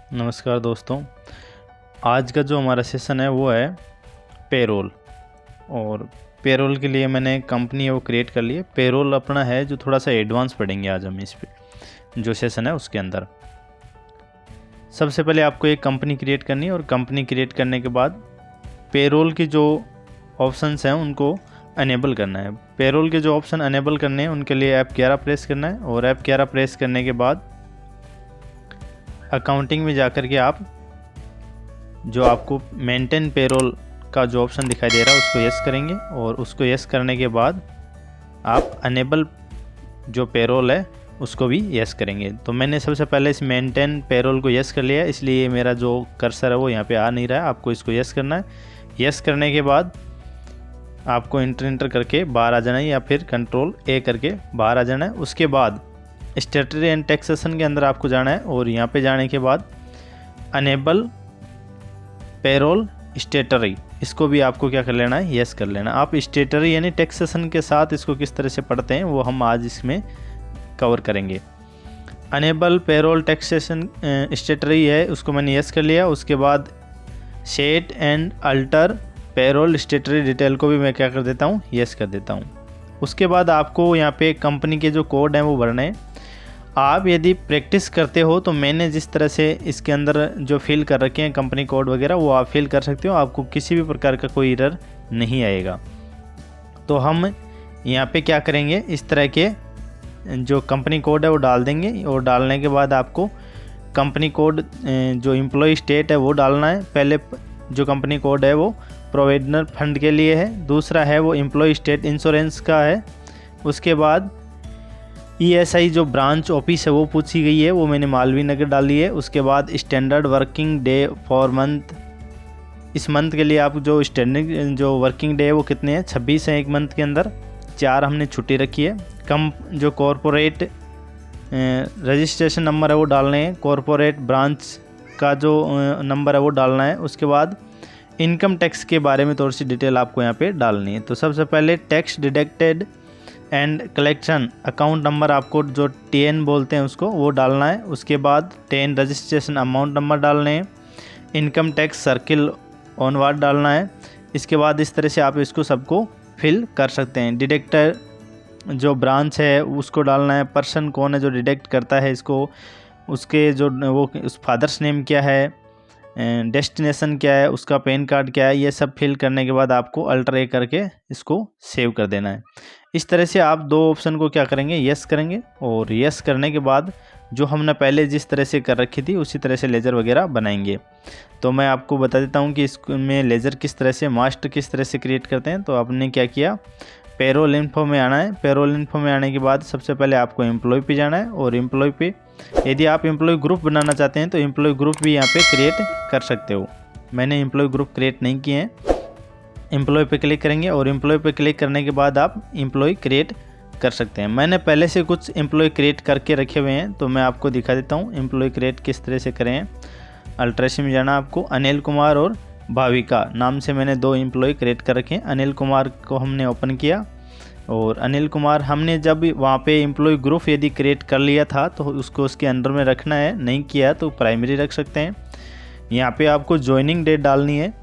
नमस्कार दोस्तों। आज का जो हमारा सेशन है वो है पेरोल। और पेरोल के लिए मैंने कंपनी है वो क्रिएट कर ली है। पेरोल अपना है जो थोड़ा सा एडवांस पढ़ेंगे आज हम इस पे जो सेशन है उसके अंदर। सबसे पहले आपको एक कंपनी क्रिएट करनी है और कंपनी क्रिएट करने के बाद पेरोल की जो ऑप्शंस हैं उनको अनेबल करना है। पेरोल के जो ऑप्शन अनेबल करने हैं उनके लिए F11 प्रेस करना है और F11 प्रेस करने के बाद अकाउंटिंग में जाकर के आप जो आपको मेंटेन पेरोल का जो ऑप्शन दिखाई दे रहा है उसको यस करेंगे और उसको यस करने के बाद आप अनेबल जो पेरोल है उसको भी यस करेंगे। तो मैंने सबसे पहले इस मेंटेन पेरोल को यस कर लिया, इसलिए मेरा जो कर्सर है वो यहाँ पे आ नहीं रहा है। आपको इसको यस करना है। यस करने के बाद आपको इंटर करके बाहर आ जाना है या फिर कंट्रोल ए करके बाहर आ जाना है। उसके बाद स्टेटरी एंड टैक्सेशन के अंदर आपको जाना है और यहाँ पे जाने के बाद अनेबल पेरोल स्टेटरी, इसको भी आपको क्या कर लेना है, यस कर लेना। आप स्टेटरी यानी टैक्सेशन के साथ इसको किस तरह से पढ़ते हैं वो हम आज इसमें कवर करेंगे। अनेबल पेरोल टैक्सेशन स्टेटरी है, उसको मैंने यस कर लिया। उसके बाद set and alter payroll स्टेटरी detail को भी मैं क्या कर देता हूँ, यस कर देता हूँ। उसके बाद आपको यहाँ पे कंपनी के जो कोड हैं वो भरने हैं। आप यदि प्रैक्टिस करते हो तो मैंने जिस तरह से इसके अंदर जो फिल कर रखे हैं कंपनी कोड वगैरह वो आप फिल कर सकते हो, आपको किसी भी प्रकार का कोई एरर नहीं आएगा। तो हम यहाँ पे क्या करेंगे, इस तरह के जो कंपनी कोड है वो डाल देंगे और डालने के बाद आपको कंपनी कोड जो एम्प्लॉय स्टेट है वो डालना है। पहले जो कंपनी कोड है वो प्रोविडेंट फंड के लिए है, दूसरा है वो एम्प्लॉय स्टेट इंश्योरेंस का है। उसके बाद ESI जो ब्रांच ऑफिस है वो पूछी गई है, वो मैंने मालवीय नगर डाली है। उसके बाद standard working day for month, इस मंथ के लिए आप जो स्टैंडर्ड जो वर्किंग डे है वो कितने हैं, 26 हैं एक मंथ के अंदर, 4 हमने छुट्टी रखी है। कम जो कॉरपोरेट रजिस्ट्रेशन नंबर है वो डालने हैं, कॉरपोरेट ब्रांच का जो नंबर है वो डालना है। उसके बाद इनकम टैक्स के बारे में थोड़ी सी डिटेल आपको यहाँ पे डालनी है। तो सबसे पहले tax deducted and collection account number, आपको जो TN बोलते हैं उसको वो डालना है। उसके बाद 10 रजिस्ट्रेशन अमाउंट नंबर डालने हैं। इनकम टैक्स सर्किल ऑनवर्ड डालना है। इसके बाद इस तरह से आप इसको सबको फिल कर सकते हैं। डिडक्टर जो ब्रांच है उसको डालना है, पर्सन कौन है जो डिडक्ट करता है इसको, उसके जो वो उस फादर्स नेम क्या है, डेस्टिनेशन क्या है, उसका पैन कार्ड क्या है, ये सब फिल करने के बाद आपको अल्टर ए करके इसको सेव कर देना है। इस तरह से आप दो ऑप्शन को क्या करेंगे, यस करेंगे और यस करने के बाद जो हमने पहले जिस तरह से कर रखी थी उसी तरह से लेज़र वगैरह बनाएंगे। तो मैं आपको बता देता हूँ कि इसमें लेज़र किस तरह से, मास्टर किस तरह से क्रिएट करते हैं। तो आपने क्या किया, पेरोल इन्फो में आना है। पेरोल इन्फो में आने के बाद सबसे पहले आपको एम्प्लॉय पे जाना है और एम्प्लॉय पे यदि आप एम्प्लॉय ग्रुप बनाना चाहते हैं तो एम्प्लॉय ग्रुप भी यहाँ पे क्रिएट कर सकते हो। मैंने एम्प्लॉय ग्रुप क्रिएट नहीं किए हैं। एम्प्लॉय पे क्लिक करेंगे और एम्प्लॉय पे क्लिक करने के बाद आप एम्प्लॉय क्रिएट कर सकते हैं। मैंने पहले से कुछ एम्प्लॉय क्रिएट करके रखे हुए हैं तो मैं आपको दिखा देता हूँ एम्प्लॉय क्रिएट किस तरह से करें। अल्ट्रेसी में जाना आपको, अनिल कुमार और भाविका नाम से मैंने 2 एम्प्लॉय क्रिएट कर रखे हैं। अनिल कुमार को हमने ओपन किया और अनिल कुमार हमने जब वहाँ पे एम्प्लॉय ग्रुप यदि क्रिएट कर लिया था तो उसको उसके अंडर में रखना है, नहीं किया तो प्राइमरी रख सकते हैं। यहाँ पे आपको ज्वाइनिंग डेट डालनी है,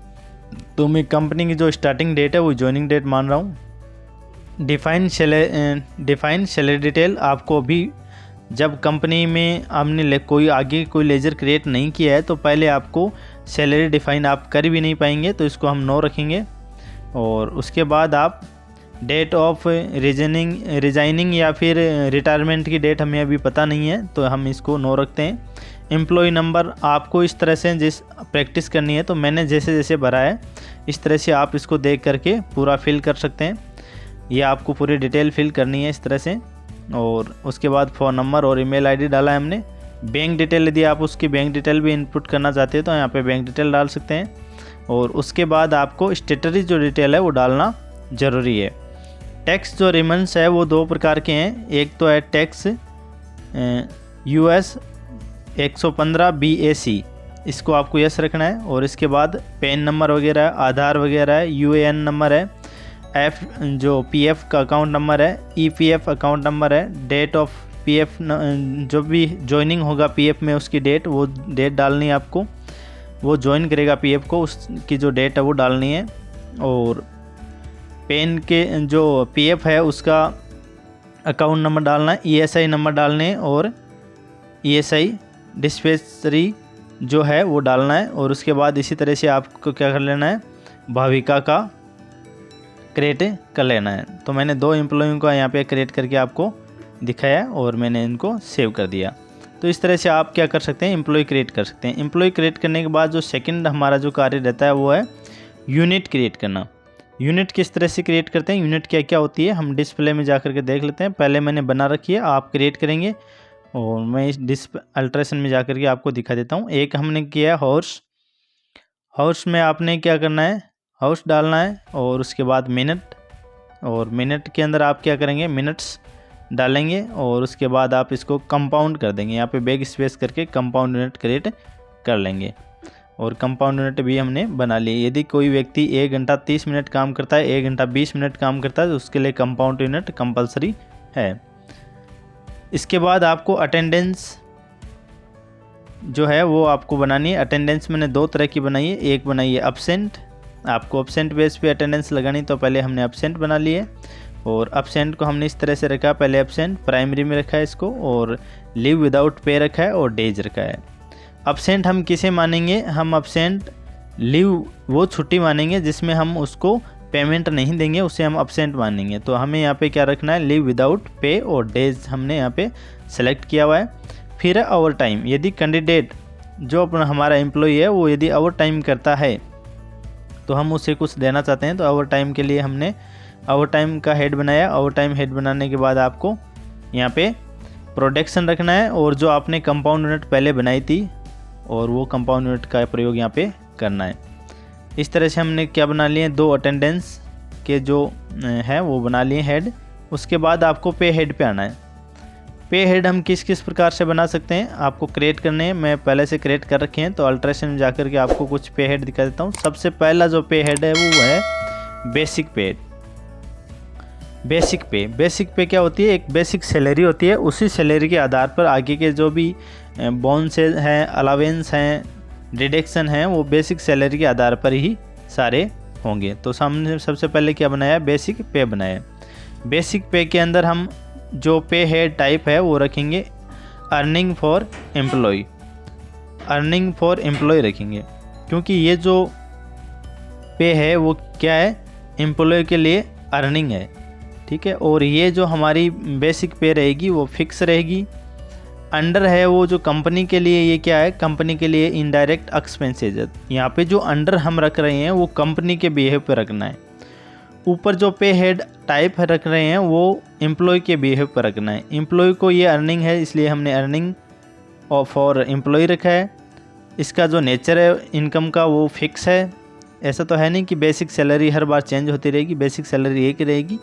तो मैं कंपनी की जो स्टार्टिंग डेट है वो ज्वाइनिंग डेट मान रहा हूँ। डिफाइन सैलरी डिटेल, आपको अभी जब कंपनी में आपने कोई आगे कोई लेजर क्रिएट नहीं किया है तो पहले आपको सैलरी डिफाइन आप कर भी नहीं पाएंगे, तो इसको हम नो रखेंगे। और उसके बाद आप डेट ऑफ रिजाइनिंग या फिर रिटायरमेंट की डेट हमें अभी पता नहीं है तो हम इसको नो रखते हैं। एम्प्लॉय नंबर आपको इस तरह से जिस प्रैक्टिस करनी है तो मैंने जैसे जैसे भरा है इस तरह से आप इसको देख करके पूरा फिल कर सकते हैं। ये आपको पूरी डिटेल फिल करनी है इस तरह से। और उसके बाद फ़ोन नंबर और ईमेल आईडी डाला है हमने। बैंक डिटेल यदि आप उसकी बैंक डिटेल भी इनपुट करना चाहते हैं तो यहाँ पे बैंक डिटेल डाल सकते हैं। और उसके बाद आपको स्टेटरी जो डिटेल है वो डालना ज़रूरी है। टैक्स जो रिमन्स है वो 2 प्रकार के हैं, एक तो है टैक्स US 115 BAC, इसको आपको यस रखना है। और इसके बाद पैन नंबर वगैरह, आधार वगैरह है, UAN नंबर है, जो PF का अकाउंट नंबर है, EPF अकाउंट नंबर है, डेट ऑफ पीएफ जो भी ज्वाइनिंग होगा पीएफ में उसकी डेट, वो डेट डालनी है आपको। वो ज्वाइन करेगा पीएफ को, उसकी जो डेट है वो डालनी है। और पेन के जो पीएफ है उसका अकाउंट नंबर डालना है, ईएसआई नंबर डालने हैं और ईएसआई डिस्पेंसरी जो है वो डालना है। और उसके बाद इसी तरह से आपको क्या कर लेना है, भाविका का क्रिएट कर लेना है। तो मैंने 2 एम्प्लॉयों का यहाँ पे क्रिएट करके आपको दिखाया और मैंने इनको सेव कर दिया। तो इस तरह से आप क्या कर सकते हैं, एम्प्लॉय क्रिएट कर सकते हैं। एम्प्लॉय क्रिएट करने के बाद जो सेकंड हमारा जो कार्य रहता है वो है यूनिट क्रिएट करना। यूनिट किस तरह से क्रिएट करते हैं, यूनिट क्या क्या होती है, हम डिस्प्ले में जा कर के देख लेते हैं। पहले मैंने बना रखी है, आप क्रिएट करेंगे और मैं इस अल्ट्रेशन में जा कर के आपको दिखा देता हूँ। एक हमने किया हॉर्स, हाउस में आपने क्या करना है, हाउस डालना है और उसके बाद मिनट, और मिनट के अंदर आप क्या करेंगे, मिनट्स डालेंगे और उसके बाद आप इसको कंपाउंड कर देंगे। यहाँ पे बैक स्पेस करके कंपाउंड यूनिट क्रिएट कर लेंगे और कंपाउंड यूनिट भी हमने बना ली। यदि कोई व्यक्ति 1 घंटा 30 मिनट काम करता है, 1 घंटा 20 मिनट काम करता है, तो उसके लिए कंपाउंड यूनिट कंपलसरी है। इसके बाद आपको अटेंडेंस जो है वो आपको बनानी है। अटेंडेंस मैंने 2 तरह की बनाई है, एक बनाई है अब्सेंट, आपको अब्सेंट बेस पे अटेंडेंस लगानी, तो पहले हमने अब्सेंट बना ली है। और अब्सेंट को हमने इस तरह से रखा, पहले अब्सेंट प्राइमरी में रखा है इसको, और लीव विदाउट पे रखा है और डेज रखा है। अब्सेंट हम किसे मानेंगे, हम अब्सेंट लीव वो छुट्टी मानेंगे जिसमें हम उसको पेमेंट नहीं देंगे, उसे हम अब्सेंट मानेंगे। तो हमें यहाँ पे क्या रखना है, लीव विदाउट पे और डेज हमने यहाँ पे सेलेक्ट किया हुआ है। फिर है ओवर टाइम, यदि कैंडिडेट जो अपना हमारा एम्प्लॉई है वो यदि ओवर टाइम करता है तो हम उसे कुछ देना चाहते हैं, तो ओवर टाइम के लिए हमने ओवर टाइम का हेड बनाया। ओवर टाइम हेड बनाने के बाद आपको यहाँ पे प्रोडक्शन रखना है और जो आपने कंपाउंड यूनिट पहले बनाई थी और वो कंपाउंड यूनिट का प्रयोग यहाँ पे करना है। इस तरह से हमने क्या बना लिए, 2 अटेंडेंस के जो है वो बना लिए हेड। उसके बाद आपको पे हेड पे आना है। पे हेड हम किस किस प्रकार से बना सकते हैं, आपको क्रिएट करने हैं, मैं पहले से क्रिएट कर रखे हैं। तो अल्ट्रेशन में जाकर के आपको कुछ पे हेड दिखा देता हूँ। सबसे पहला जो पे हेड है वो है बेसिक पे। बेसिक पे क्या होती है, एक बेसिक सैलरी होती है, उसी सैलरी के आधार पर आगे के जो भी बोनसेस हैं, अलावेंस हैं, डिडक्शन हैं, वो बेसिक सैलरी के आधार पर ही सारे होंगे। तो सामने सबसे पहले क्या बनाया, बेसिक पे बनाया। बेसिक पे के अंदर हम जो पे हेड टाइप है वो रखेंगे earning for employ, earning for employ रखेंगे, क्योंकि ये जो पे है वो क्या है, एम्प्लॉय के लिए अर्निंग है, ठीक है। और ये जो हमारी बेसिक पे रहेगी वो फिक्स रहेगी। अंडर है वो जो कंपनी के लिए, ये क्या है, कंपनी के लिए इनडायरेक्ट एक्सपेंसेज। यहाँ पे जो अंडर हम रख रहे हैं वो कंपनी के बिहेव पे रखना है। ऊपर जो पे हेड टाइप रख रहे हैं वो एम्प्लॉय के बिहेव पर रखना है। एम्प्लॉय को ये अर्निंग है इसलिए हमने अर्निंग फॉर एम्प्लॉय रखा है। इसका जो नेचर है इनकम का वो फिक्स है। ऐसा तो है नहीं कि बेसिक सैलरी हर बार चेंज होती रहेगी, बेसिक सैलरी एक ही रहेगी।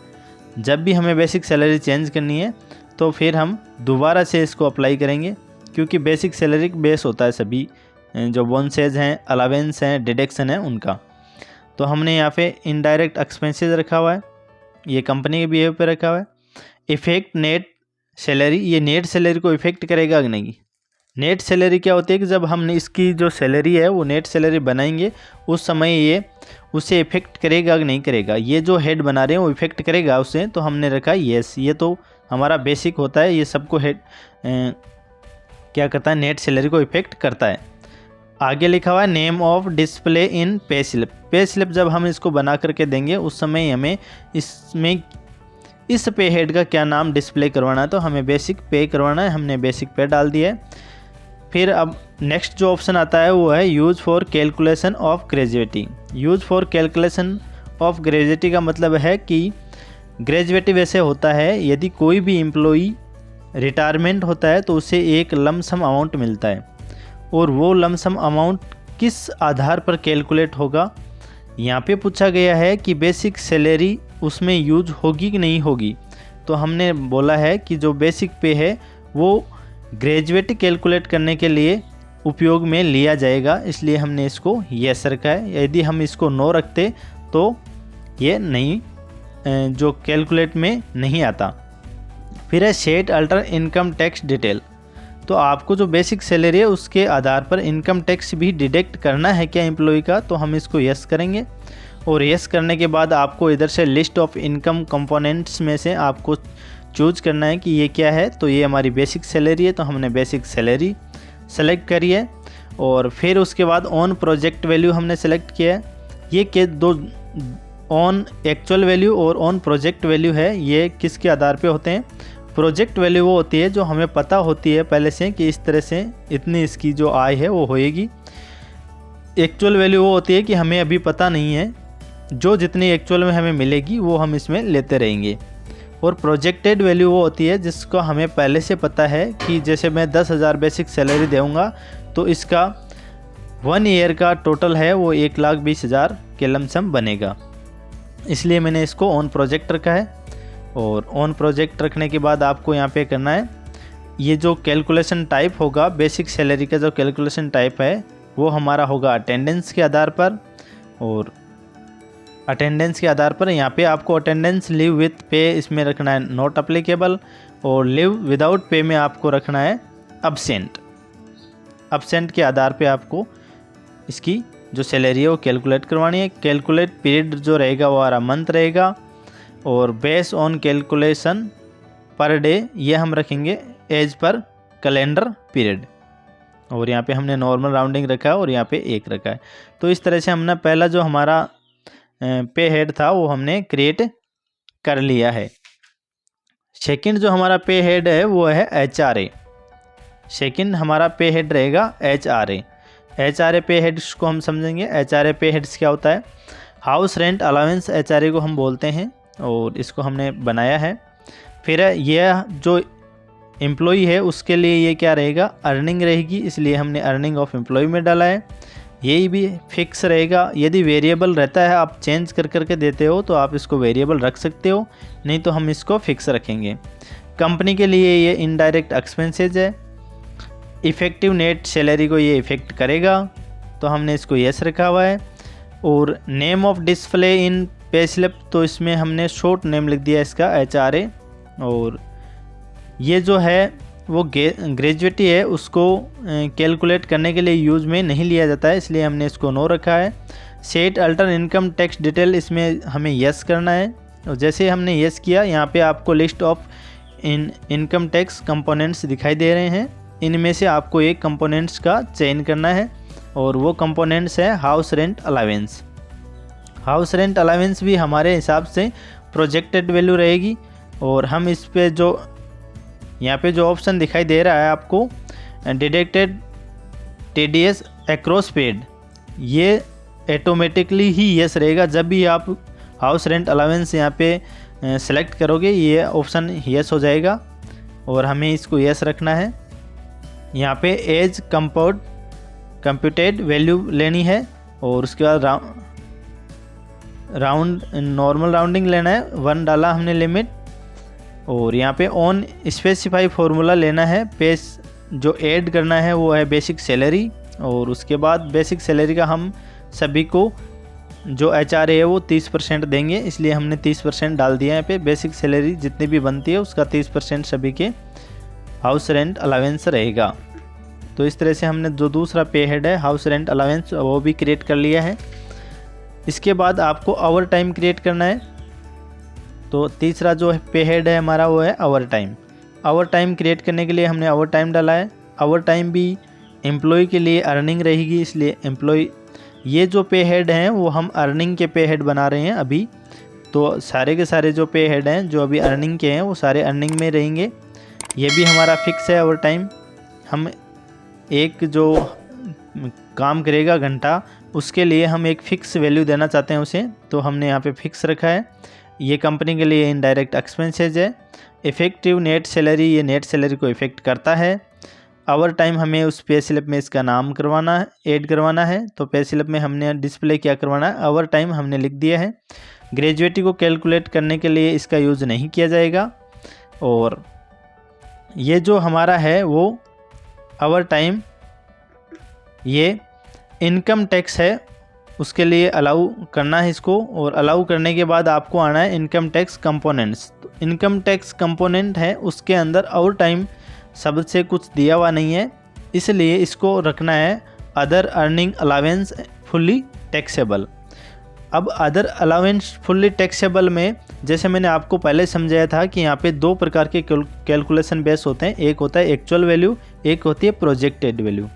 जब भी हमें बेसिक सैलरी चेंज करनी है तो फिर हम दोबारा से इसको अप्लाई करेंगे, क्योंकि बेसिक सैलरी बेस होता है सभी जो बोनसेज हैं, अलावेंस हैं, डिडक्शन है उनका। तो हमने यहाँ पे इनडायरेक्ट एक्सपेंसेस रखा हुआ है, ये कंपनी के बिहेव पे रखा हुआ है। इफेक्ट नेट सैलरी, ये नेट सैलरी को इफेक्ट करेगा कि नहीं। नेट सैलरी क्या होती है कि जब हमने इसकी जो सैलरी है वो नेट सैलरी बनाएंगे उस समय ये उसे इफेक्ट करेगा कि नहीं करेगा। ये जो हेड बना रहे हैं वो इफेक्ट करेगा उसे, तो हमने रखा येस। ये तो हमारा बेसिक होता है, ये सबको हेड क्या करता है, नेट सैलरी को इफेक्ट करता है। आगे लिखा हुआ है name of display in pay slip. Pay slip जब हम इसको बना करके देंगे उस समय हमें इसमें इस पे हेड का क्या नाम डिस्प्ले करवाना है, तो हमें बेसिक पे करवाना है। हमने बेसिक पे डाल दिया है। फिर अब नेक्स्ट जो ऑप्शन आता है वो है use for calculation of gratuity. Use for calculation of gratuity का मतलब है कि ग्रेजुएटी वैसे होता है, यदि कोई भी एम्प्लॉई रिटायरमेंट होता है तो उसे एक लमसम अमाउंट मिलता है, और वो लमसम अमाउंट किस आधार पर कैलकुलेट होगा। यहाँ पे पूछा गया है कि बेसिक सैलरी उसमें यूज होगी कि नहीं होगी, तो हमने बोला है कि जो बेसिक पे है वो ग्रेजुएटी कैलकुलेट करने के लिए उपयोग में लिया जाएगा, इसलिए हमने इसको यस रखा है। यदि हम इसको नो रखते तो ये नहीं, जो कैलकुलेट में नहीं आता। फिर है set alter income tax detail. तो आपको जो बेसिक सैलरी है उसके आधार पर इनकम टैक्स भी डिडक्ट करना है क्या एम्प्लॉय का, तो हम इसको यस करेंगे। और यस करने के बाद आपको इधर से लिस्ट ऑफ इनकम कंपोनेंट्स में से आपको चूज करना है कि ये क्या है। तो ये हमारी बेसिक सैलरी है, तो हमने बेसिक सैलरी सेलेक्ट करी है। और फिर उसके बाद ऑन प्रोजेक्ट वैल्यू हमने सेलेक्ट किया है। ये के दो ऑन एक्चुअल वैल्यू और ऑन प्रोजेक्ट वैल्यू है, ये किसके आधार पे होते हैं। प्रोजेक्ट वैल्यू वो होती है जो हमें पता होती है पहले से कि इस तरह से इतनी इसकी जो आय है वो होएगी। एक्चुअल वैल्यू वो होती है कि हमें अभी पता नहीं है, जो जितनी एक्चुअल में हमें मिलेगी वो हम इसमें लेते रहेंगे। और प्रोजेक्टेड वैल्यू वो होती है जिसको हमें पहले से पता है कि जैसे मैं 10,000 बेसिक सैलरी दूँगा तो इसका 1 ईयर का टोटल है वो 1,20,000 के लमसम बनेगा, इसलिए मैंने इसको ऑन प्रोजेक्ट रखा है। और ऑन प्रोजेक्ट रखने के बाद आपको यहाँ पे करना है, ये जो कैलकुलेशन टाइप होगा बेसिक सैलरी का, जो कैलकुलेशन टाइप है वो हमारा होगा अटेंडेंस के आधार पर। और अटेंडेंस के आधार पर यहाँ पे आपको अटेंडेंस लीव विथ पे इसमें रखना है नॉट अप्लीकेबल, और लीव विदाउट पे में आपको रखना है अब्सेंट। अब्सेंट के आधार पे आपको इसकी जो सैलरी है वो कैलकुलेट करवानी है। कैलकुलेट पीरियड जो रहेगा वो हमारा मंथ रहेगा। और base on calculation per day ये हम रखेंगे एज पर कैलेंडर पीरियड। और यहाँ पे हमने नॉर्मल राउंडिंग रखा है और यहाँ पे 1 रखा है। तो इस तरह से हमने पहला जो हमारा पे हेड था वो हमने क्रिएट कर लिया है। सेकंड जो हमारा पे हेड है वो है HRA। सेकंड हमारा पे हेड रहेगा HRA। HRA पे हेड्स को हम समझेंगे। HRA पे हेड्स क्या होता है, हाउस रेंट अलाउंस HRA को हम बोलते हैं, और इसको हमने बनाया है। फिर यह जो एम्प्लॉई है उसके लिए ये क्या रहेगा, अर्निंग रहेगी, इसलिए हमने अर्निंग ऑफ एम्प्लॉय में डाला है। यही भी फिक्स रहेगा। यदि वेरिएबल रहता है आप चेंज कर करके देते हो तो आप इसको वेरिएबल रख सकते हो, नहीं तो हम इसको फिक्स रखेंगे। कंपनी के लिए ये इनडायरेक्ट एक्सपेंसेज है। इफ़ेक्टिव नेट सैलरी को ये इफ़ेक्ट करेगा, तो हमने इसको यस रखा हुआ है। और name of display in pay slip, तो इसमें हमने शॉर्ट नेम लिख दिया इसका HRA। और ये जो है वो ग्रेजुएटी है, उसको कैलकुलेट करने के लिए यूज़ में नहीं लिया जाता है, इसलिए हमने इसको नो रखा है। Set alter income tax detail, इसमें हमें यस करना है। और जैसे हमने यस किया, यहाँ पे आपको list of income tax components दिखाई दे रहे हैं। इनमें से आपको एक कंपोनेंट्स का चयन करना है, और वो कंपोनेंट्स है house rent allowance. House rent allowance भी हमारे हिसाब से प्रोजेक्टेड वैल्यू रहेगी। और हम इस पे जो यहाँ पे जो ऑप्शन दिखाई दे रहा है आपको डिडक्टेड TDS अक्रॉस पेड, ये ऑटोमेटिकली ही यस रहेगा। जब भी आप हाउस रेंट अलावेंस यहाँ पे सेलेक्ट करोगे ये ऑप्शन यस हो जाएगा, और हमें इसको यस रखना है। यहाँ पे एज कंप्यूटेड वैल्यू लेनी है, और उसके बाद राउंड नॉर्मल राउंडिंग लेना है, 1 डाला हमने लिमिट। और यहाँ पे ऑन स्पेसिफाई फार्मूला लेना है। पेस जो ऐड करना है वो है बेसिक सैलरी, और उसके बाद बेसिक सैलरी का हम सभी को जो HRA है वो 30% देंगे, इसलिए हमने 30% डाल दिया है यहाँ पे। बेसिक सैलरी जितनी भी बनती है उसका 30% सभी के हाउस रेंट अलावेंस रहेगा। तो इस तरह से हमने जो दूसरा पे हेड है हाउस रेंट अलावेंस वो भी क्रिएट कर लिया है। इसके बाद आपको आवर टाइम क्रिएट करना है। तो तीसरा जो पे हेड है हमारा वो है hour time. Hour time create करने के लिए हमने आवर टाइम डाला है। आवर टाइम भी एम्प्लॉय के लिए अर्निंग रहेगी, इसलिए एम्प्लॉय ये जो पे हेड हैं वो हम अर्निंग के पे हेड बना रहे हैं अभी। तो सारे के सारे जो पे हेड हैं जो अभी अर्निंग के हैं वो सारे अर्निंग में रहेंगे। ये भी हमारा फिक्स है ओवर टाइम। हम एक जो काम करेगा घंटा उसके लिए हम एक फ़िक्स वैल्यू देना चाहते हैं उसे, तो हमने यहाँ पे फिक्स रखा है। ये कंपनी के लिए इनडायरेक्ट एक्सपेंसेज है। इफ़ेक्टिव नेट सैलरी, ये नेट सैलरी को इफ़ेक्ट करता है। आवर टाइम हमें उस पे स्लिप में इसका नाम करवाना है, ऐड करवाना है। तो पे स्लिप में हमने डिस्प्ले क्या करवाना है, आवर टाइम हमने लिख दिया है। ग्रेजुएटी को कैलकुलेट करने के लिए इसका यूज़ नहीं किया जाएगा। और ये जो हमारा है वो आवर टाइम ये इनकम टैक्स है, उसके लिए अलाउ करना है इसको। और अलाउ करने के बाद आपको आना है income tax components. Income tax component है उसके अंदर ओवर टाइम शब्द से कुछ दिया हुआ नहीं है, इसलिए इसको रखना है other earning allowance fully taxable. अब अदर अलावेंस फुल्ली टैक्सेबल में जैसे मैंने आपको पहले समझाया था कि यहाँ पे दो प्रकार के कैलकुलेशन बेस होते हैं, एक होता है एक्चुअल वैल्यू, एक होती है प्रोजेक्टेड वैल्यू।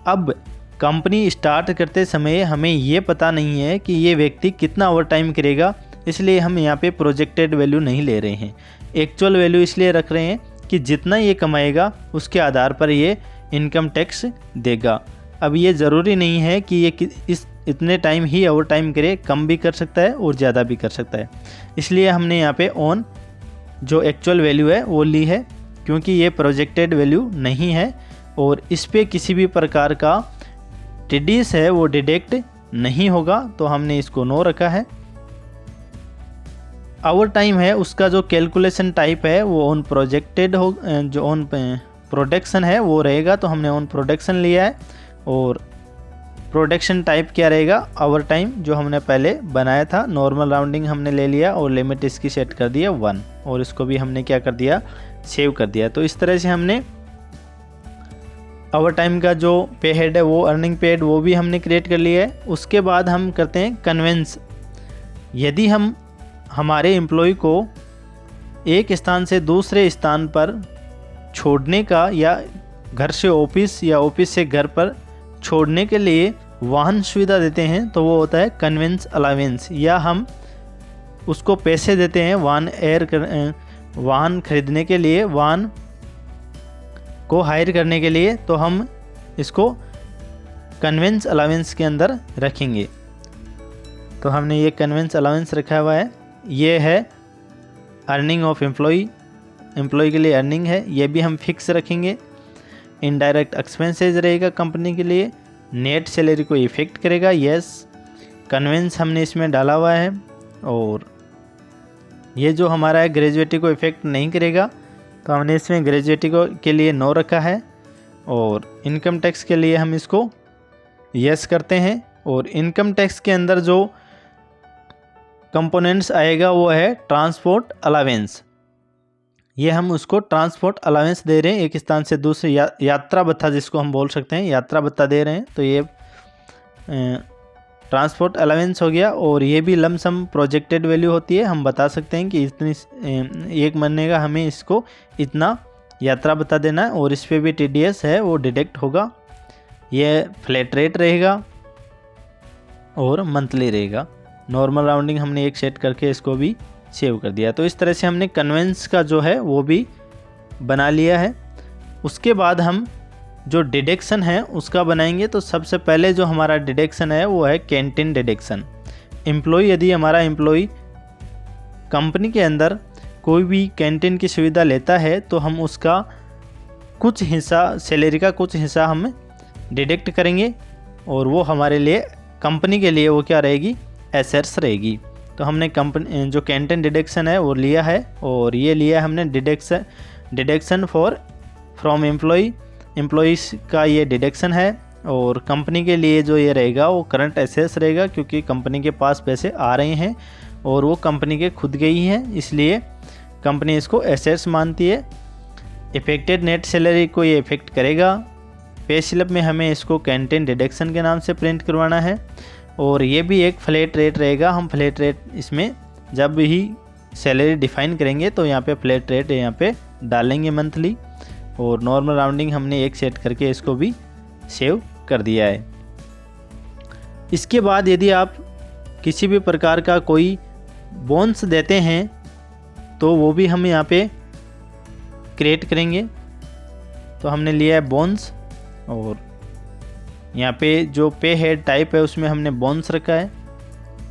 अब कंपनी स्टार्ट करते समय हमें ये पता नहीं है कि ये व्यक्ति कितना ओवर टाइम करेगा, इसलिए हम यहाँ पे प्रोजेक्टेड वैल्यू नहीं ले रहे हैं। एक्चुअल वैल्यू इसलिए रख रहे हैं कि जितना ये कमाएगा उसके आधार पर ये इनकम टैक्स देगा। अब ये ज़रूरी नहीं है कि ये इस इतने टाइम ही ओवर टाइम करे, कम भी कर सकता है और ज़्यादा भी कर सकता है। इसलिए हमने यहाँ पे ऑन जो एक्चुअल वैल्यू है वो ली है, क्योंकि ये प्रोजेक्टेड वैल्यू नहीं है और इस पे किसी भी प्रकार का टीडीएस है वो डिडक्ट नहीं होगा, तो हमने इसको नो रखा है। ओवर टाइम है उसका जो कैलकुलेशन टाइप है वो ऑन प्रोजेक्टेड हो, जो ऑन प्रोडक्शन है वो रहेगा, तो हमने ऑन प्रोडक्शन लिया है। और प्रोडक्शन टाइप क्या रहेगा, ओवर टाइम जो हमने पहले बनाया था। नॉर्मल राउंडिंग हमने ले लिया और लिमिट इसकी सेट कर दिया 1, और इसको भी हमने क्या कर दिया, सेव कर दिया। तो इस तरह से हमने ओवर टाइम का जो पे हेड है वो अर्निंग पे हेड वो भी हमने क्रिएट कर लिया है। उसके बाद हम करते हैं कन्वेंस। यदि हम हमारे एम्प्लॉय को एक स्थान से दूसरे स्थान पर छोड़ने का या घर से ऑफिस या ऑफिस से घर पर छोड़ने के लिए वाहन सुविधा देते हैं, तो वो होता है कन्वेंस अलावेंस, या हम उसको पैसे देते हैं वाहन खरीदने के लिए, वाहन को हायर करने के लिए, तो हम इसको कन्वेंस अलावेंस के अंदर रखेंगे। तो हमने ये कन्वेंस अलावेंस रखा हुआ है। ये है अर्निंग ऑफ एम्प्लॉय के लिए अर्निंग है, ये भी हम फिक्स रखेंगे। इनडायरेक्ट एक्सपेंसेस रहेगा कंपनी के लिए, नेट सैलरी को इफेक्ट करेगा, यस। कन्वेंस हमने इसमें डाला हुआ है। और ये जो हमारा है ग्रेजुएटी को इफेक्ट नहीं करेगा, तो हमने इसमें ग्रेजुएटी के लिए नो रखा है। और इनकम टैक्स के लिए हम इसको यस करते हैं। और इनकम टैक्स के अंदर जो कंपोनेंट्स आएगा वो है ट्रांसपोर्ट अलावेंस। ये हम उसको ट्रांसपोर्ट अलावेंस दे रहे हैं, एक स्थान से दूसरे यात्रा भत्ता जिसको हम बोल सकते हैं, यात्रा भत्ता दे रहे हैं, तो ये ट्रांसपोर्ट अलावेंस हो गया। और ये भी लमसम प्रोजेक्टेड वैल्यू होती है, हम बता सकते हैं कि इतनी एक महीने का हमें इसको इतना यात्रा भत्ता देना है, और इस पर भी टीडीएस है वो डिडक्ट होगा। ये फ्लैट रेट रहेगा और मंथली रहेगा। नॉर्मल राउंडिंग हमने एक सेट करके इसको भी सेव कर दिया। तो इस तरह से हमने कन्वेंस का जो है वो भी बना लिया है। उसके बाद हम जो डिडक्शन है उसका बनाएंगे। तो सबसे पहले जो हमारा डिडक्शन है वो है कैंटीन डिडक्शन। एम्प्लॉय, यदि हमारा एम्प्लॉय कंपनी के अंदर कोई भी कैंटीन की सुविधा लेता है, तो हम उसका कुछ हिस्सा, सैलरी का कुछ हिस्सा हम डिडक्ट करेंगे, और वो हमारे लिए, कंपनी के लिए वो क्या रहेगी, एसेट्स रहेगी। तो हमने कंपनी जो कैंटीन डिडक्शन है वो लिया है, और ये लिया है हमने डिडक्शन फ्रॉम एम्प्लॉइज़ का ये डिडक्शन है। और कंपनी के लिए जो ये रहेगा वो करंट एसेट्स रहेगा, क्योंकि कंपनी के पास पैसे आ रहे हैं और वो कंपनी के खुद गई हैं, इसलिए कंपनी इसको एसेट्स मानती है। इफेक्टेड नेट सैलरी को ये इफेक्ट करेगा। पे स्लिप में हमें इसको कैंटीन डिडक्शन के नाम से प्रिंट करवाना है। और ये भी एक फ्लैट रेट रहेगा। हम फ्लैट रेट इसमें जब ही सैलरी डिफाइन करेंगे तो यहाँ पे फ्लैट रेट यहाँ पे डालेंगे मंथली। और नॉर्मल राउंडिंग हमने एक सेट करके इसको भी सेव कर दिया है। इसके बाद यदि आप किसी भी प्रकार का कोई बोनस देते हैं तो वो भी हम यहाँ पे क्रिएट करेंगे। तो हमने लिया है बोनस, और यहाँ पे जो पे हेड टाइप है उसमें हमने बोनस रखा है।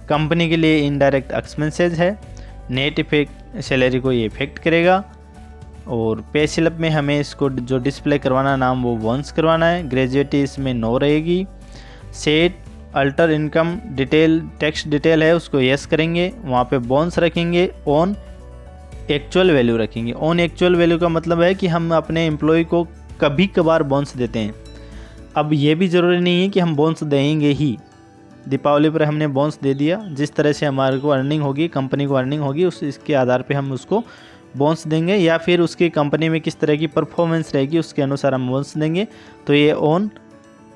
कंपनी के लिए इनडायरेक्ट एक्सपेंसेस है, नेट इफेक्ट सैलरी को ये इफेक्ट करेगा। और पे स्लिप में हमें इसको जो डिस्प्ले करवाना नाम वो बोनस करवाना है। ग्रेजुएटी इसमें नो रहेगी। Set alter income detail tax detail है उसको यस करेंगे, वहाँ पे बोनस रखेंगे। ऑन एक्चुअल वैल्यू रखेंगे। ऑन एक्चुअल वैल्यू का मतलब है कि हम अपने एम्प्लॉय को कभी कभार बोनस देते हैं। अब ये भी ज़रूरी नहीं है कि हम बोनस देंगे ही। दीपावली पर हमने बोनस दे दिया, जिस तरह से हमारे को अर्निंग होगी, कंपनी को अर्निंग होगी, इसके आधार पे हम उसको बोनस देंगे या फिर उसकी कंपनी में किस तरह की परफॉर्मेंस रहेगी उसके अनुसार हम बोनस देंगे। तो ये ऑन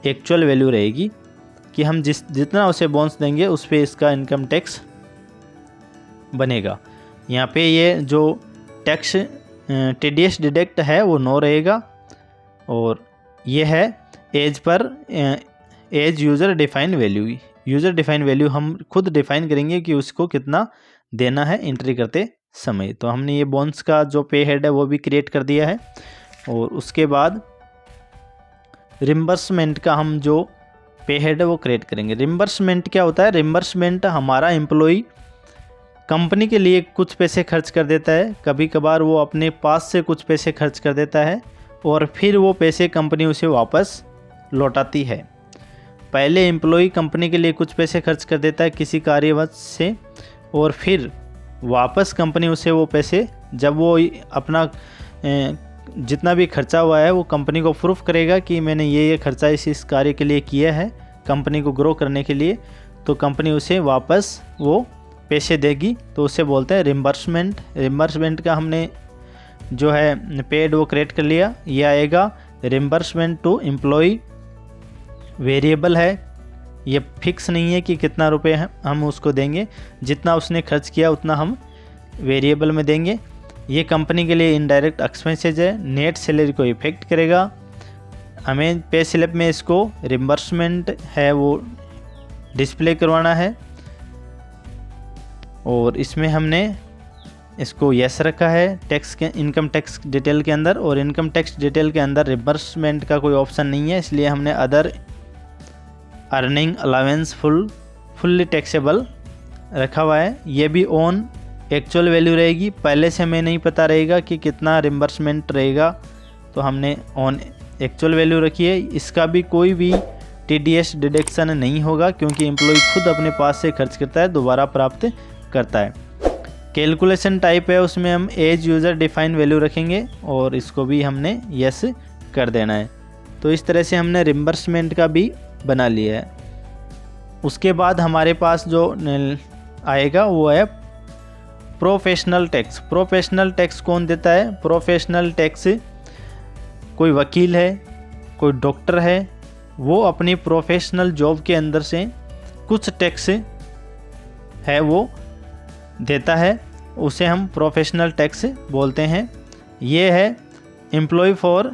एक्चुअल वैल्यू रहेगी कि हम जितना उसे बोनस देंगे उस पर इसका इनकम टैक्स बनेगा। यहाँ पे ये जो टैक्स TDS डिडक्ट है वो 9 रहेगा और ये है as user define value. User define value हम खुद डिफाइन करेंगे कि उसको कितना देना है एंट्री करते समय। तो हमने ये बोनस का जो पे हेड है वो भी क्रिएट कर दिया है। और उसके बाद रिम्बर्समेंट का हम जो पे हेड है वो क्रिएट करेंगे। रिम्बर्समेंट क्या होता है? रिम्बर्समेंट हमारा एम्प्लॉई कंपनी के लिए कुछ पैसे खर्च कर देता है, कभी कभार वो अपने पास से कुछ पैसे खर्च कर देता है और फिर वो पैसे कंपनी उसे वापस लौटाती है। पहले एम्प्लॉई कंपनी के लिए कुछ पैसे खर्च कर देता है किसी कार्यवश से और फिर वापस कंपनी उसे वो पैसे, जब वो अपना जितना भी खर्चा हुआ है वो कंपनी को प्रूफ करेगा कि मैंने ये खर्चा इस कार्य के लिए किया है कंपनी को ग्रो करने के लिए, तो कंपनी उसे वापस वो पैसे देगी। तो उसे बोलते हैं रिम्बर्समेंट। रिम्बर्समेंट का हमने जो है पेड वो क्रिएट कर लिया। ये आएगा रिम्बर्समेंट टू एम्प्लॉय। वेरिएबल है, ये फिक्स नहीं है कि कितना रुपए हम उसको देंगे, जितना उसने खर्च किया उतना हम वेरिएबल में देंगे। ये कंपनी के लिए इनडायरेक्ट एक्सपेंसेज है, नेट सैलरी को इफेक्ट करेगा। हमें पे स्लिप में इसको रिम्बर्समेंट है वो डिस्प्ले करवाना है और इसमें हमने इसको यस रखा है टैक्स के इनकम टैक्स डिटेल के अंदर। और इनकम टैक्स डिटेल के अंदर रिम्बर्समेंट का कोई ऑप्शन नहीं है, इसलिए हमने other earning allowance fully taxable रखा हुआ है। ये भी ऑन एक्चुअल वैल्यू रहेगी, पहले से हमें नहीं पता रहेगा कि कितना रिम्बर्समेंट रहेगा, तो हमने ऑन एक्चुअल वैल्यू रखी है। इसका भी कोई भी TDS डिडक्शन नहीं होगा क्योंकि एम्प्लॉय खुद अपने पास से खर्च करता है, दोबारा प्राप्त करता है। कैलकुलेशन टाइप है, उसमें हम एज यूज़र डिफाइन वैल्यू रखेंगे और इसको भी हमने यस कर देना है। तो इस तरह से हमने रिम्बर्समेंट का भी बना लिया है। उसके बाद हमारे पास जो आएगा वो है प्रोफेशनल टैक्स। प्रोफेशनल टैक्स कौन देता है? प्रोफेशनल टैक्स कोई वकील है, कोई डॉक्टर है, वो अपनी प्रोफेशनल जॉब के अंदर से कुछ टैक्स है वो देता है, उसे हम प्रोफेशनल टैक्स बोलते हैं। ये है एम्प्लॉय फॉर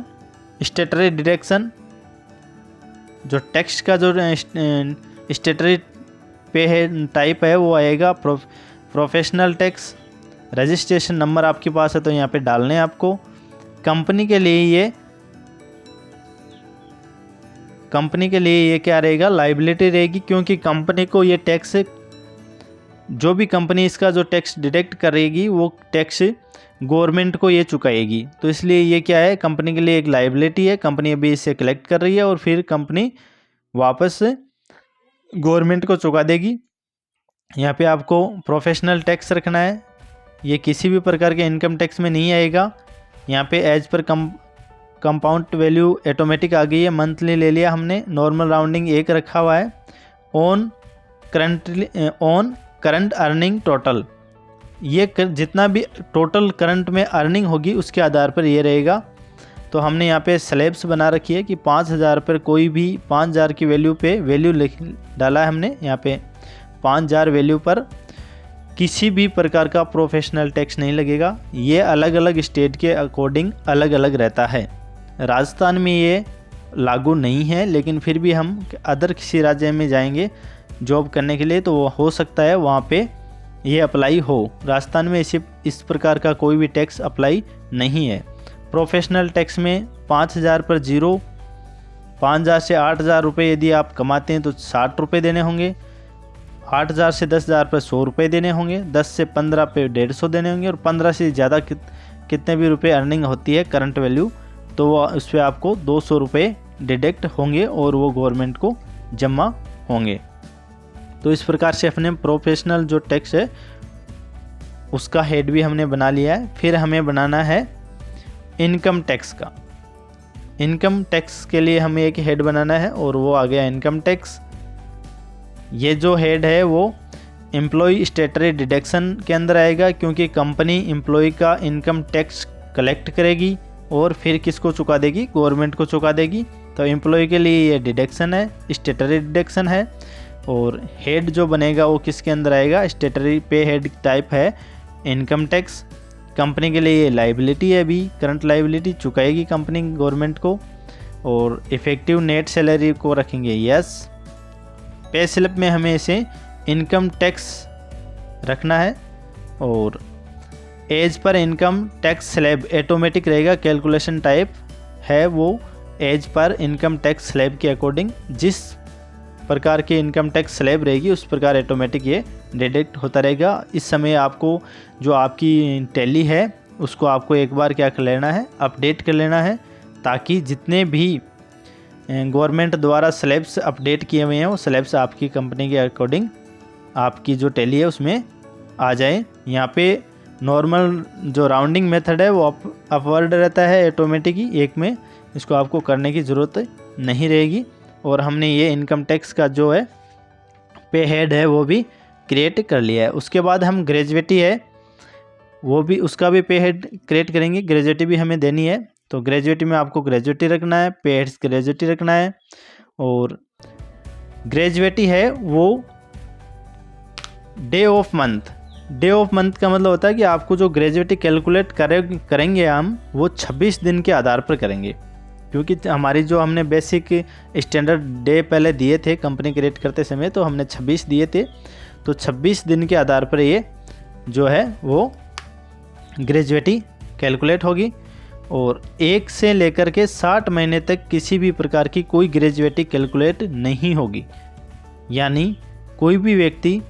स्टेटरी डिडक्शन। जो टैक्स का जो स्टेटरी पे है टाइप है वो आएगा प्रोफेशनल टैक्स। रजिस्ट्रेशन नंबर आपके पास है तो यहाँ पे डालने हैं आपको। कंपनी के लिए ये क्या रहेगा? लायबिलिटी रहेगी, क्योंकि कंपनी को ये टैक्स, जो भी कंपनी इसका जो टैक्स डिडक्ट करेगी वो टैक्स गवर्नमेंट को ये चुकाएगी। तो इसलिए ये क्या है? कंपनी के लिए एक लायबिलिटी है। कंपनी अभी इसे कलेक्ट कर रही है और फिर कंपनी वापस गवर्नमेंट को चुका देगी। यहाँ पे आपको प्रोफेशनल टैक्स रखना है, ये किसी भी प्रकार के इनकम टैक्स में नहीं आएगा। यहाँ पे as per compound value automatic आ गई है, मंथली ले लिया हमने, नॉर्मल राउंडिंग 1 रखा हुआ है। ऑन करंट अर्निंग टोटल, ये जितना भी टोटल करंट में अर्निंग होगी उसके आधार पर ये रहेगा। तो हमने यहाँ पे स्लैब्स बना रखी है कि 5000 पर कोई भी 5000 की वैल्यू पे वैल्यू डाला है हमने। यहाँ पे 5000 वैल्यू पर किसी भी प्रकार का प्रोफेशनल टैक्स नहीं लगेगा। ये अलग अलग स्टेट के अकॉर्डिंग अलग अलग रहता है। राजस्थान में ये लागू नहीं है, लेकिन फिर भी हम अदर किसी राज्य में जाएंगे जॉब करने के लिए तो वो हो सकता है वहाँ पे ये अप्लाई हो। राजस्थान में इस प्रकार का कोई भी टैक्स अप्लाई नहीं है। प्रोफेशनल टैक्स में 5000 पर 0, 5000 से 8000 रुपये यदि आप कमाते हैं तो 60 रुपये देने होंगे, 8000 से 10000 पर 100 रुपये देने होंगे, 10 से 15 पे 150 देने होंगे और 15 से ज़्यादा कितने भी रुपये अर्निंग होती है करंट वैल्यू तो वो उस पर आपको 200 रुपये डिडक्ट होंगे और वो गवर्नमेंट को जमा होंगे। तो इस प्रकार से अपने प्रोफेशनल जो टैक्स है उसका हेड भी हमने बना लिया है। फिर हमें बनाना है इनकम टैक्स का। इनकम टैक्स के लिए हमें एक हेड बनाना है और वो आ गया इनकम टैक्स। ये जो हेड है वो एम्प्लॉय स्टेटरी डिडक्शन के अंदर आएगा, क्योंकि कंपनी एम्प्लॉय का इनकम टैक्स कलेक्ट करेगी और फिर किसको चुका देगी, गवर्नमेंट को चुका देगी। तो एम्प्लॉय के लिए ये डिडक्शन है, स्टेटरी डिडक्शन है। और हेड जो बनेगा वो किसके अंदर आएगा, स्टेटरी पे हेड टाइप है इनकम टैक्स। कंपनी के लिए ये लाइबिलिटी है, अभी करंट लाइबिलिटी चुकाएगी कंपनी गवर्नमेंट को। और इफ़ेक्टिव नेट सैलरी को रखेंगे यस। पे स्लिप में हमें इसे इनकम टैक्स रखना है। और as per income tax slab automatic रहेगा, कैलकुलेशन टाइप है वो as per income tax slab के अकॉर्डिंग जिस प्रकार की इनकम टैक्स स्लैब रहेगी उस प्रकार ऑटोमेटिक ये डिडक्ट होता रहेगा। इस समय आपको जो आपकी टैली है उसको आपको एक बार क्या कर लेना है, अपडेट कर लेना है, ताकि जितने भी गवर्नमेंट द्वारा स्लैब्स अपडेट किए हुए हैं वो स्लैब्स आपकी कंपनी के अकॉर्डिंग आपकी जो टैली है उसमें आ जाए। यहाँ पे नॉर्मल जो राउंडिंग मेथड है वो अपवर्ड रहता है ऑटोमेटिक ही, एक में इसको आपको करने की ज़रूरत नहीं रहेगी। और हमने ये इनकम टैक्स का जो है पे हेड है वो भी क्रिएट कर लिया है। उसके बाद हम ग्रेजुएटी है वो भी, उसका भी पे हेड क्रिएट करेंगे, ग्रेजुएटी भी हमें देनी है। तो ग्रेजुएटी में आपको ग्रेजुएटी रखना है, पे हेड्स ग्रेजुएटी रखना है। और ग्रेजुएटी है वो day of month, day of month का मतलब होता है कि आपको जो ग्रेजुएटी कैलकुलेट करेंगे हम वो 26 दिन के आधार पर करेंगे, क्योंकि हमारी जो हमने बेसिक स्टैंडर्ड डे पहले दिए थे कंपनी क्रिएट करते समय, तो हमने 26 दिए थे। तो 26 दिन के आधार पर ये जो है वो ग्रेजुएटी कैलकुलेट होगी। और 1 से लेकर के 60 महीने तक किसी भी प्रकार की कोई ग्रेजुएटी कैलकुलेट नहीं होगी। यानी कोई भी व्यक्ति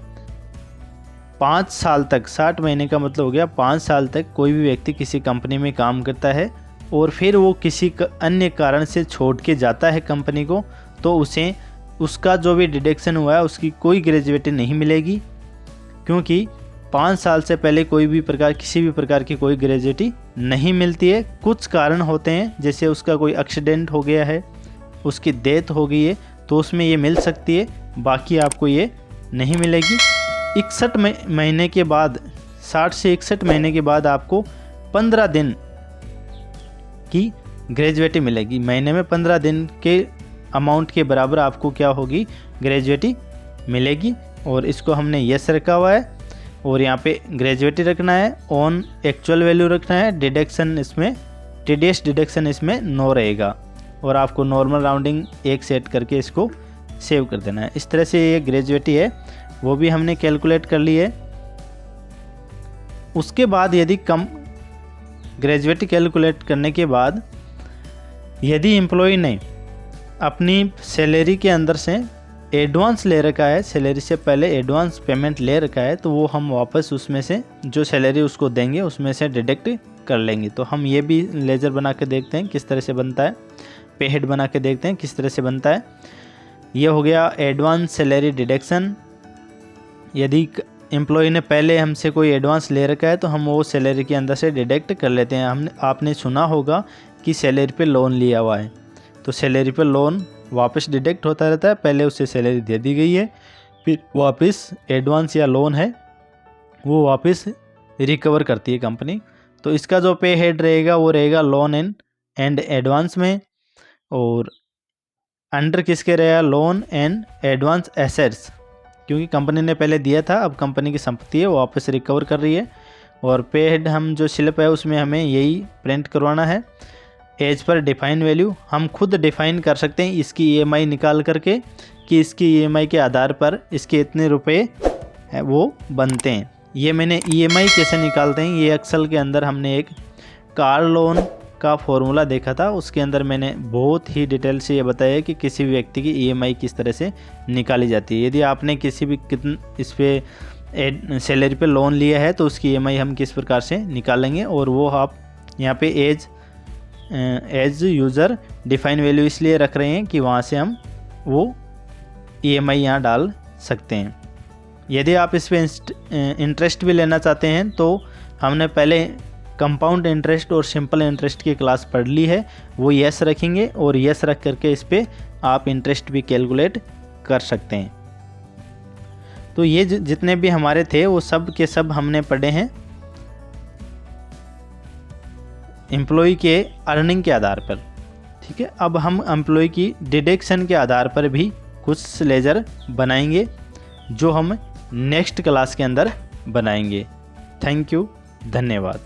5 साल तक, 60 महीने का मतलब हो गया 5 साल तक कोई भी व्यक्ति किसी कंपनी में काम करता है और फिर वो किसी अन्य कारण से छोड़ के जाता है कंपनी को, तो उसे उसका जो भी डिडक्शन हुआ है उसकी कोई ग्रेजुएटी नहीं मिलेगी, क्योंकि 5 साल से पहले कोई भी प्रकार किसी भी प्रकार की कोई ग्रेजुएटी नहीं मिलती है। कुछ कारण होते हैं, जैसे उसका कोई एक्सीडेंट हो गया है, उसकी डेथ हो गई है, तो उसमें ये मिल सकती है, बाकी आपको ये नहीं मिलेगी। 61 महीने के बाद, 60 से 61 महीने के बाद आपको 15 दिन की ग्रेजुएटी मिलेगी। महीने में 15 दिन के अमाउंट के बराबर आपको क्या होगी, ग्रेजुएटी मिलेगी। और इसको हमने यस रखा हुआ है। और यहाँ पे ग्रेजुएटी रखना है, ऑन एक्चुअल वैल्यू रखना है, डिडक्शन इसमें टीडीएस डिडक्शन इसमें नो रहेगा। और आपको नॉर्मल राउंडिंग 1 सेट करके इसको सेव कर देना है। इस तरह से ये ग्रेजुएटी है वो भी हमने कैलकुलेट कर ली है। उसके बाद यदि कम ग्रेजुएटी कैलकुलेट करने के बाद यदि एम्प्लॉय ने अपनी सैलरी के अंदर से एडवांस ले रखा है, सैलरी से पहले एडवांस पेमेंट ले रखा है, तो वो हम वापस उसमें से जो सैलरी उसको देंगे उसमें से डिडक्ट कर लेंगे। तो हम ये भी लेजर बना के देखते हैं किस तरह से बनता है, पे हेड बना के देखते हैं किस तरह से बनता है। ये हो गया एडवांस सैलरी डिडक्शन। यदि एम्प्लॉय ने पहले हमसे कोई एडवांस ले रखा है तो हम वो सैलरी के अंदर से डिडक्ट कर लेते हैं। आपने सुना होगा कि सैलरी पे लोन लिया हुआ है, तो सैलरी पे लोन वापस डिडक्ट होता रहता है। पहले उसे सैलरी दे दी गई है, फिर वापस एडवांस या लोन है वो वापस रिकवर करती है कंपनी। तो इसका जो पे हेड रहेगा वो रहेगा लोन एंड एडवांस में। और अंडर किसके रहेगा, लोन एंड एडवांस एसेट्स, क्योंकि कंपनी ने पहले दिया था, अब कंपनी की संपत्ति है वो वापस रिकवर कर रही है। और पे हेड हम जो स्लिप है उसमें हमें यही प्रिंट करवाना है। एज पर डिफाइन वैल्यू हम खुद डिफाइन कर सकते हैं इसकी ईएमआई निकाल करके, कि इसकी ईएमआई के आधार पर इसके इतने रुपए है वो बनते हैं। ये मैंने ईएमआई कैसे निकालते हैं, ये एक्सेल के अंदर हमने एक कार लोन का फॉर्मूला देखा था, उसके अंदर मैंने बहुत ही डिटेल से ये बताया कि किसी भी व्यक्ति की ईएमआई किस तरह से निकाली जाती है। यदि आपने किसी भी इस पर सैलरी पे लोन लिया है तो उसकी ईएमआई हम किस प्रकार से निकालेंगे, और वो आप यहाँ पे एज यूज़र डिफाइन वैल्यू इसलिए रख रहे हैं कि वहाँ से हम वो ईएमआई यहाँ डाल सकते हैं। यदि आप इस पर इंटरेस्ट भी लेना चाहते हैं तो हमने पहले कंपाउंड इंटरेस्ट और सिंपल इंटरेस्ट की क्लास पढ़ ली है, वो यस रखेंगे और यस रख करके इस पर आप इंटरेस्ट भी कैलकुलेट कर सकते हैं। तो ये जितने भी हमारे थे वो सब के सब हमने पढ़े हैं एम्प्लॉय के अर्निंग के आधार पर। ठीक है, अब हम एम्प्लॉय की डिडक्शन के आधार पर भी कुछ लेजर बनाएंगे जो हम नेक्स्ट क्लास के अंदर बनाएंगे। थैंक यू, धन्यवाद।